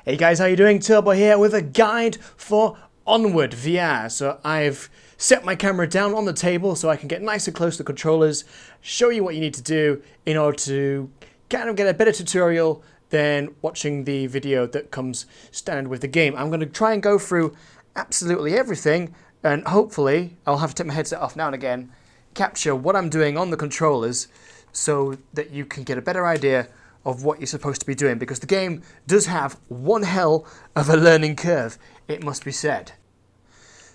Hey guys, how you doing? Turbo here with a guide for Onward VR. So I've set my camera down on the table so I can get nice and close to the controllers, show you what you need to do in order to kind of get a better tutorial than watching the video that comes standard with the game. I'm going to try and go through absolutely everything, and hopefully I'll have to take my headset off now and again, capture what I'm doing on the controllers so that you can get a better idea of what you're supposed to be doing, because the game does have one hell of a learning curve, it must be said.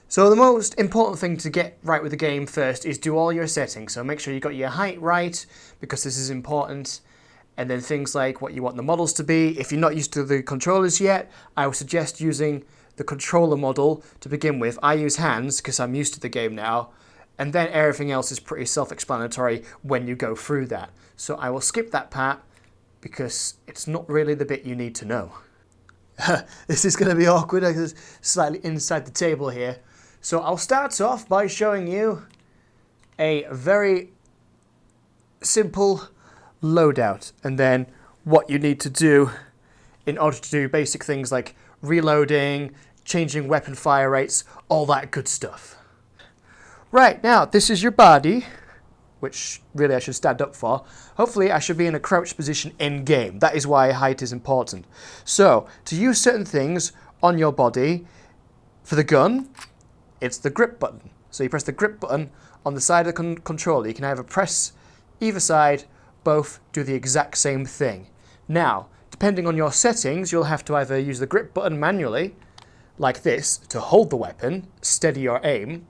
So the most important thing to get right with the game first is do all your settings. So make sure you got your height right, because this is important, and then things like what you want the models to be. If you're not used to the controllers yet, I would suggest using the controller model to begin with. I use hands because I'm used to the game now, and then everything else is pretty self-explanatory when you go through that. So I will skip that part, because it's not really the bit you need to know. This is going to be awkward, because it's slightly inside the table here. So I'll start off by showing you a very simple loadout, and then what you need to do in order to do basic things like reloading, changing weapon fire rates, all that good stuff. Right, now this is your body, which really I should stand up for. Hopefully I should be in a crouched position in-game. That is why height is important. So, to use certain things on your body, for the gun, it's the grip button. So you press the grip button on the side of the controller. You can either press either side, both do the exact same thing. Now, depending on your settings, you'll have to either use the grip button manually, like this, to hold the weapon, steady your aim,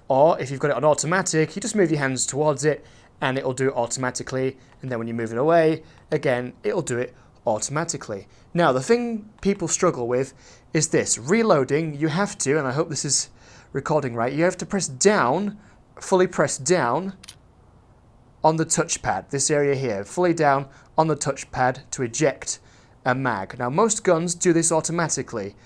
or if you've got it on automatic, you just move your hands towards it and it'll do it automatically, and then when you move it away, again, it'll do it automatically. Now, the thing people struggle with is this. Reloading, you have to, and I hope this is recording right, you have to press down, fully press down on the touchpad, this area here, fully down on the touchpad to eject a mag. Now, most guns do this automatically.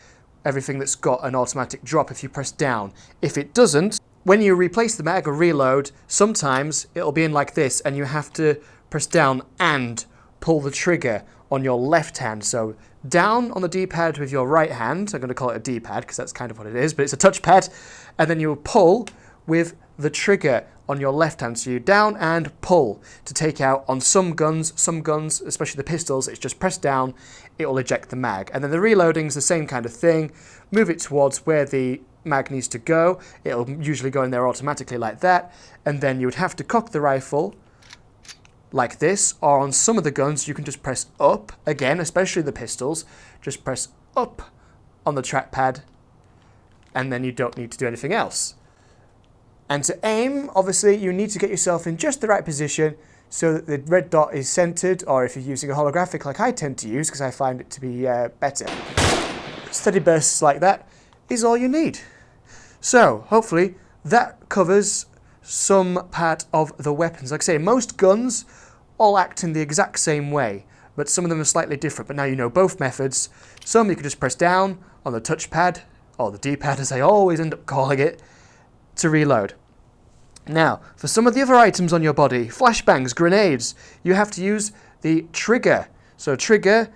Everything that's got an automatic drop if you press down. If it doesn't, when you replace the mag or reload, sometimes it'll be in like this, and you have to press down and pull the trigger on your left hand. So down on the D-pad with your right hand, I'm going to call it a D-pad because that's kind of what it is, but it's a touchpad, and then you pull with the trigger on your left hand. So you down and pull to take out on some guns, especially the pistols, it's just press down, it will eject the mag. And then the reloading is the same kind of thing. Move it towards where the mag needs to go. It'll usually go in there automatically like that, and then you would have to cock the rifle like this, or on some of the guns you can just press up, again, especially the pistols, just press up on the trackpad, and then you don't need to do anything else. And to aim, obviously you need to get yourself in just the right position so that the red dot is centered, or if you're using a holographic like I tend to use because I find it to be better. Steady bursts like that is all you need. So, hopefully, that covers some part of the weapons. Like I say, most guns all act in the exact same way, but some of them are slightly different. But now you know both methods. Some you can just press down on the touchpad, or the D-pad as I always end up calling it, to reload. Now, for some of the other items on your body, flashbangs, grenades, you have to use the trigger. So trigger,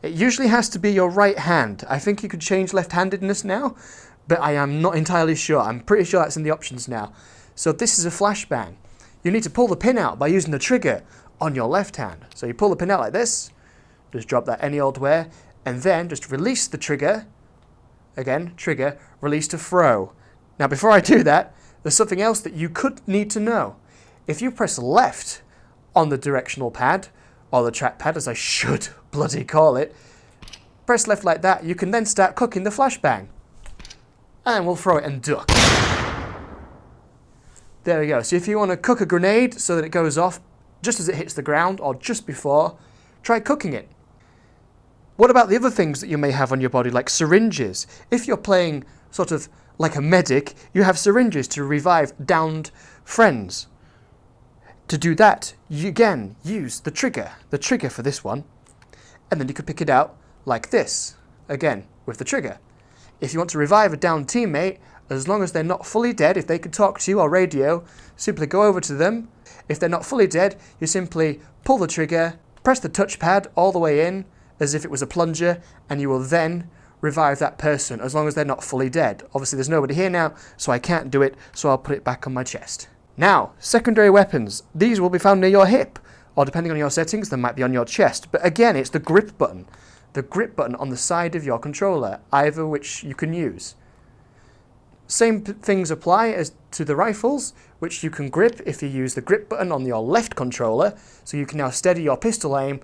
it usually has to be your right hand. I think you could change left-handedness now, but I am not entirely sure. I'm pretty sure that's in the options now. So this is a flashbang. You need to pull the pin out by using the trigger on your left hand. So you pull the pin out like this, just drop that any old where, and then just release the trigger. Again, trigger, release to throw. Now before I do that, there's something else that you could need to know. If you press left on the directional pad, or the trackpad as I should bloody call it, press left like that, you can then start cooking the flashbang. And we'll throw it and duck. There we go. So if you want to cook a grenade so that it goes off just as it hits the ground or just before, try cooking it. What about the other things that you may have on your body, like syringes? If you're playing sort of like a medic, you have syringes to revive downed friends. To do that, you again use the trigger for this one, and then you could pick it out like this, again, with the trigger. If you want to revive a downed teammate, as long as they're not fully dead, if they could talk to you or radio, simply go over to them. If they're not fully dead, you simply pull the trigger, press the touchpad all the way in, as if it was a plunger, and you will then revive that person as long as they're not fully dead. Obviously there's nobody here now, so I can't do it, so I'll put it back on my chest. Now, secondary weapons. These will be found near your hip, or depending on your settings, they might be on your chest. But again, it's the grip button. The grip button on the side of your controller, either which you can use. Same things apply as to the rifles, which you can grip if you use the grip button on your left controller, so you can now steady your pistol aim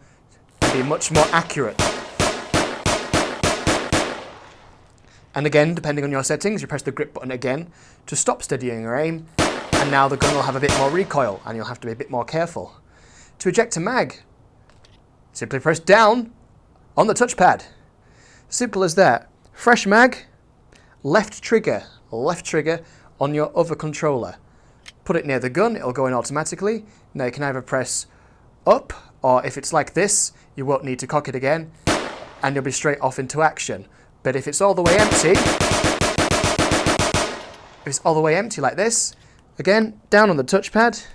and be much more accurate. And again, depending on your settings, you press the grip button again to stop steadying your aim, and now the gun will have a bit more recoil, and you'll have to be a bit more careful. To eject a mag, simply press down on the touchpad. Simple as that. Fresh mag, left trigger on your other controller. Put it near the gun, it'll go in automatically. Now you can either press up, or if it's like this, you won't need to cock it again, and you'll be straight off into action. But if it's all the way empty, like this, again, down on the touchpad,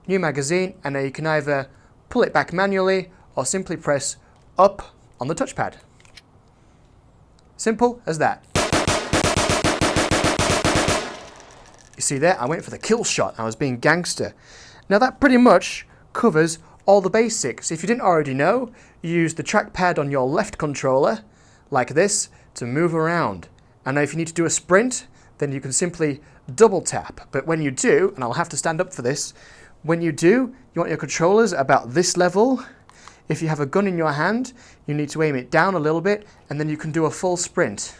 new magazine, and now you can either pull it back manually or simply press up on the touchpad. Simple as that. You see there, I went for the kill shot. I was being gangster. Now that pretty much covers all the basics. If you didn't already know, you use the trackpad on your left controller, like this, to move around. And now if you need to do a sprint, then you can simply double tap. But when you do, and I'll have to stand up for this, when you do, you want your controllers about this level. If you have a gun in your hand, you need to aim it down a little bit, and then you can do a full sprint.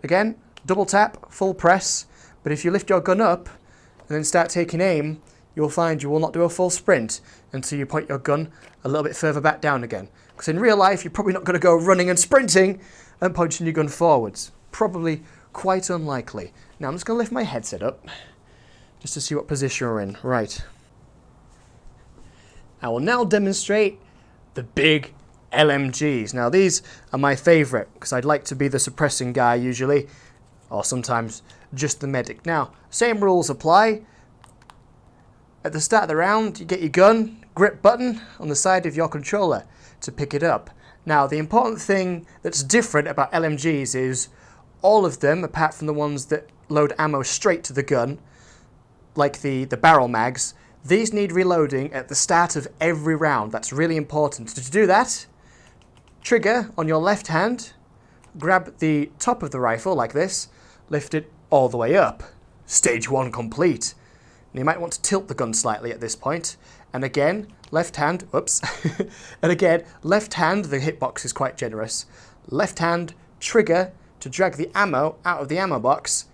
Again, double tap, full press, but if you lift your gun up and then start taking aim, you'll find you will not do a full sprint until you point your gun a little bit further back down again. Because in real life, you're probably not going to go running and sprinting and pointing your gun forwards. Probably quite unlikely. Now I'm just going to lift my headset up just to see what position we're in. Right. I will now demonstrate the big LMGs. Now these are my favourite because I'd like to be the suppressing guy usually, or sometimes just the medic. Now, same rules apply. At the start of the round, you get your gun, grip button on the side of your controller to pick it up. Now, the important thing that's different about LMGs is all of them, apart from the ones that load ammo straight to the gun, like the barrel mags, these need reloading at the start of every round. That's really important. To do that, trigger on your left hand, grab the top of the rifle like this, lift it all the way up. Stage 1 complete. And you might want to tilt the gun slightly at this point. And again, left hand, whoops. And again, left hand, the hitbox is quite generous. Left hand, trigger to drag the ammo out of the ammo box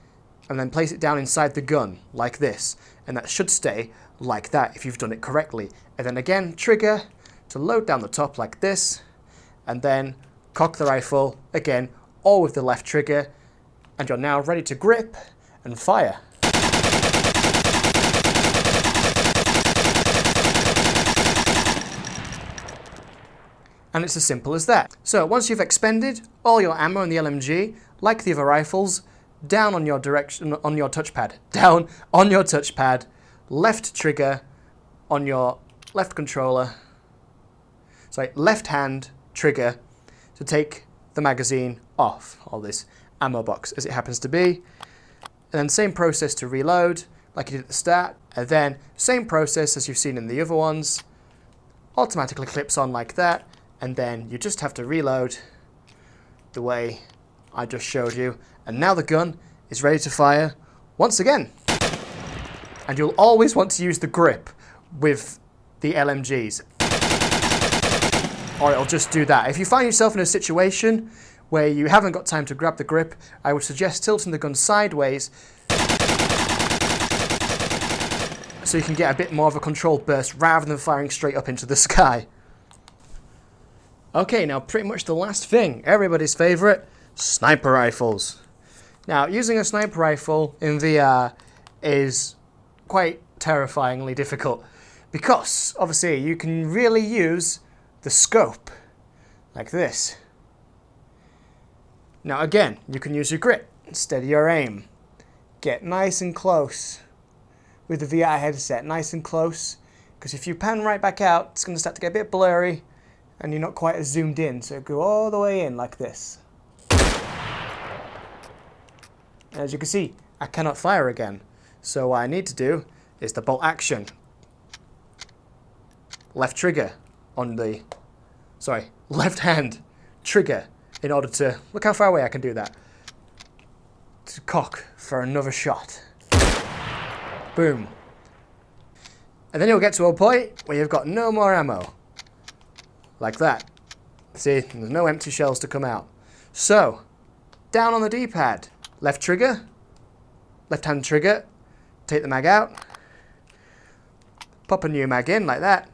and then place it down inside the gun, like this. And that should stay like that if you've done it correctly. And then again, trigger to load down the top like this. And then cock the rifle, again, all with the left trigger. And you're now ready to grip and fire. And it's as simple as that. So once you've expended all your ammo in the LMG, like the other rifles, down on your direction, on your touchpad, down on your touchpad, left trigger on your left controller, left hand trigger to take the magazine off, or this ammo box as it happens to be. And then same process to reload, like you did at the start, and then same process as you've seen in the other ones, automatically clips on like that, and then you just have to reload the way I just showed you. And now the gun is ready to fire once again. And you'll always want to use the grip with the LMGs, or it'll just do that. If you find yourself in a situation where you haven't got time to grab the grip, I would suggest tilting the gun sideways so you can get a bit more of a controlled burst rather than firing straight up into the sky. Okay, now pretty much the last thing, everybody's favourite, sniper rifles. Now, using a sniper rifle in VR is quite terrifyingly difficult because, obviously, you can really use the scope like this. Now, again, you can use your grip, steady your aim, get nice and close with the VR headset, nice and close, Because if you pan right back out, it's going to start to get a bit blurry and you're not quite as zoomed in. So go all the way in like this. As you can see, I cannot fire again. So what I need to do is the bolt action. Left trigger on the, left hand trigger in order to, look how far away I can do that. To cock for another shot. Boom. And then you'll get to a point where you've got no more ammo. Like that. See, there's no empty shells to come out. So, down on the D-pad, left trigger, left hand trigger, take the mag out, pop a new mag in like that,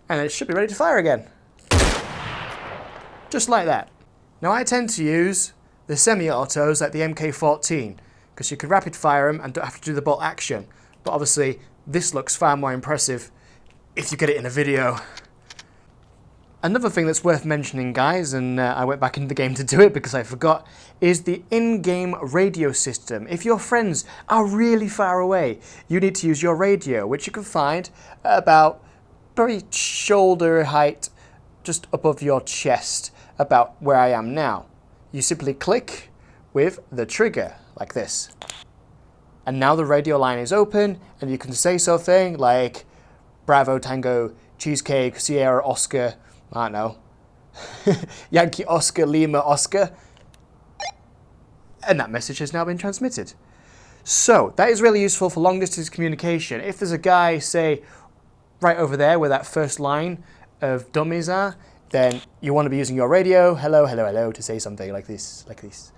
and it should be ready to fire again. Just like that. Now I tend to use the semi-autos like the MK14 because you can rapid fire them and don't have to do the bolt action. But obviously this looks far more impressive if you get it in a video. Another thing that's worth mentioning, guys, and I went back into the game to do it because I forgot, is the in-game radio system. If your friends are really far away, you need to use your radio, which you can find at about very shoulder height, just above your chest, about where I am now. You simply click with the trigger, like this. And now the radio line is open, and you can say something like, Bravo, Tango, Cheesecake, Sierra, Oscar, I don't know, Yankee, Oscar, Lima, Oscar. And that message has now been transmitted. So, that is really useful for long distance communication. If there's a guy, say, right over there where that first line of dummies are, then you want to be using your radio, hello, hello, hello, to say something like this, like this.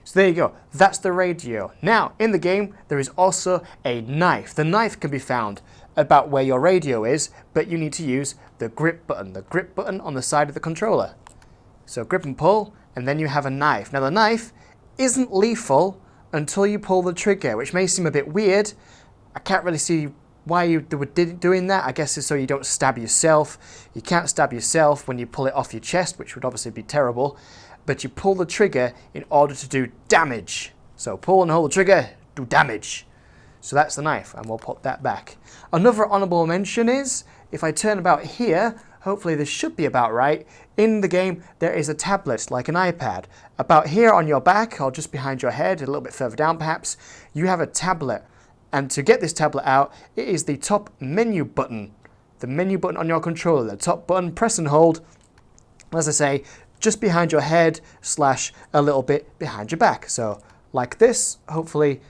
So there you go, that's the radio. Now, in the game, there is also a knife. The knife can be found about where your radio is, but you need to use the grip button on the side of the controller. So grip and pull, and then you have a knife. Now the knife isn't lethal until you pull the trigger, which may seem a bit weird. I can't really see why you were doing that. I guess it's so you don't stab yourself. You can't stab yourself when you pull it off your chest, which would obviously be terrible. But you pull the trigger in order to do damage. So pull and hold the trigger, do damage. So that's the knife, and we'll put that back. Another honourable mention is, if I turn about here, hopefully this should be about right, in the game there is a tablet, like an iPad. About here on your back, or just behind your head, a little bit further down perhaps, you have a tablet. And to get this tablet out, it is the top menu button. The menu button on your controller, the top button, press and hold, as I say, just behind your head, / a little bit behind your back. So, like this, hopefully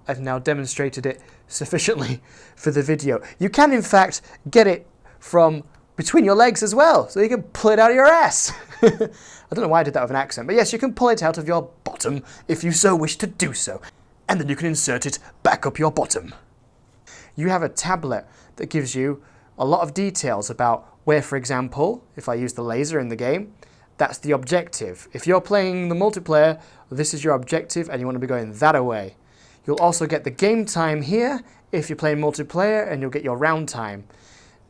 I've now demonstrated it sufficiently for the video. You can, in fact, get it from between your legs as well, so you can pull it out of your ass. I don't know why I did that with an accent, but yes, you can pull it out of your bottom if you so wish to do so, and then you can insert it back up your bottom. You have a tablet that gives you a lot of details about where, for example, if I use the laser in the game, that's the objective. If you're playing the multiplayer, this is your objective and you want to be going that away. You'll also get the game time here if you're playing multiplayer, and you'll get your round time.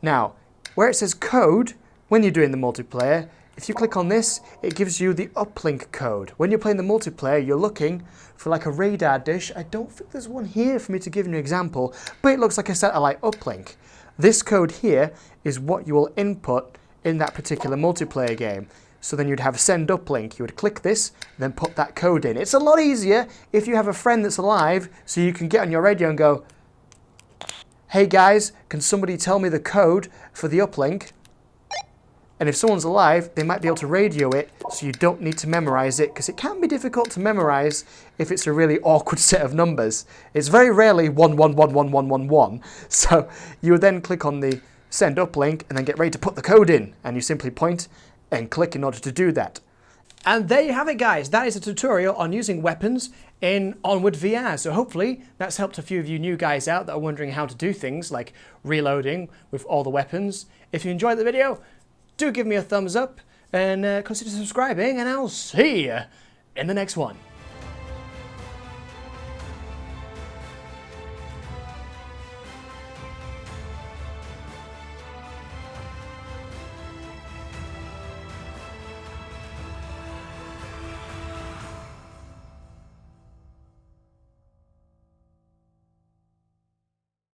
Now, where it says code, when you're doing the multiplayer, if you click on this, it gives you the uplink code. When you're playing the multiplayer, you're looking for like a radar dish. I don't think there's one here for me to give you an example, but it looks like a satellite uplink. This code here is what you will input in that particular multiplayer game. So then you'd have send uplink, you would click this, then put that code in. It's a lot easier if you have a friend that's alive, so you can get on your radio and go, hey guys, can somebody tell me the code for the uplink? And if someone's alive, they might be able to radio it, so you don't need to memorize it, because it can be difficult to memorize if it's a really awkward set of numbers. It's very rarely 11111111, so you would then click on the send uplink and then get ready to put the code in, and you simply point and click in order to do that. And there you have it, guys. That is a tutorial on using weapons in Onward VR. So hopefully that's helped a few of you new guys out that are wondering how to do things like reloading with all the weapons. If you enjoyed the video, do give me a thumbs up and consider subscribing, and I'll see you in the next one.